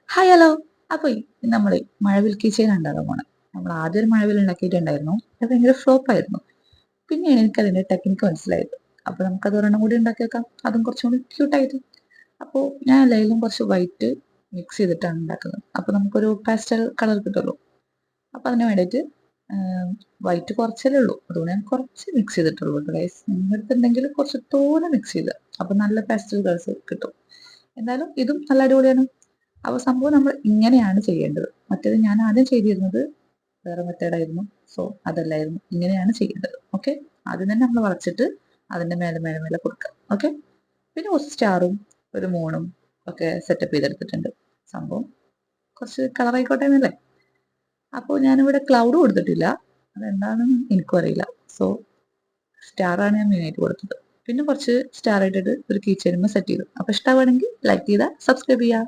Hi hello. അപ്പൊ നമ്മൾ മഴവിൽ kitchen ഉണ്ടാകാൻ പോണം. നമ്മൾ ആദ്യം ഒരു മഴവിൽ ഉണ്ടാക്കിയിട്ടുണ്ടായിരുന്നു. അത് ഭയങ്കര ഫ്ലോപ്പ് ആയിരുന്നു. പിന്നെയാണ് എനിക്ക് അതിന്റെ ടെക്നിക്ക് മനസ്സിലായത്. അപ്പൊ നമുക്കത് ഒരെണ്ണം കൂടി ഉണ്ടാക്കി വെക്കാം. അതും കുറച്ചും കൂടി ക്യൂട്ടായിട്ട്. അപ്പോൾ ഞാൻ എല്ലാവരും കുറച്ച് വൈറ്റ് മിക്സ് ചെയ്തിട്ടാണ് ഉണ്ടാക്കുന്നത്. അപ്പൊ നമുക്കൊരു പാസ്റ്റൽ കളർ കിട്ടുമല്ലോ. അപ്പൊ അതിന് വേണ്ടിയിട്ട് വൈറ്റ് കുറച്ചല്ലേ ഉള്ളൂ. അതുകൊണ്ട് ഞാൻ കുറച്ച് മിക്സ് ചെയ്തിട്ടുള്ളൂ ഗൈസ്. നിങ്ങളുടെ അടുത്തുണ്ടെങ്കിൽ കുറച്ച് തോനെ മിക്സ് ചെയ്ത് അപ്പൊ നല്ല പാസ്റ്റൽ കളേഴ്സ് കിട്ടും. എന്തായാലും ഇതും നല്ല അടിപൊളിയാണ്. അപ്പോൾ സംഭവം നമ്മൾ ഇങ്ങനെയാണ് ചെയ്യേണ്ടത്. മറ്റേത് ഞാൻ ആദ്യം ചെയ്തിരുന്നത് വേറെ മെത്തേഡായിരുന്നു. സോ അതല്ലായിരുന്നു, ഇങ്ങനെയാണ് ചെയ്യേണ്ടത്. ഓക്കെ, ആദ്യം തന്നെ നമ്മൾ വളച്ചിട്ട് അതിന്റെ മേലെ മേലെ മേലെ കൊടുക്കുക. ഓക്കെ, പിന്നെ കുറച്ച് സ്റ്റാറും ഒരു മൂണും ഒക്കെ സെറ്റപ്പ് ചെയ്തെടുത്തിട്ടുണ്ട്. സംഭവം കുറച്ച് കളർ ആയിക്കോട്ടെ എന്നല്ലേ. അപ്പോൾ ഞാനിവിടെ ക്ലൗഡ് കൊടുത്തിട്ടില്ല, അതെന്താണെന്ന് എനിക്കും അറിയില്ല. സോ സ്റ്റാറാണ് ഞാൻ മെയിനായിട്ട് കൊടുത്തത്. പിന്നെ കുറച്ച് സ്റ്റാർ ഇട്ടിട്ട് ഒരു കീ ചെയിനുമ്പോൾ സെറ്റ് ചെയ്തു. അപ്പോൾ ഇഷ്ടമാണെങ്കിൽ ലൈക്ക് ചെയ്താൽ സബ്സ്ക്രൈബ് ചെയ്യുക.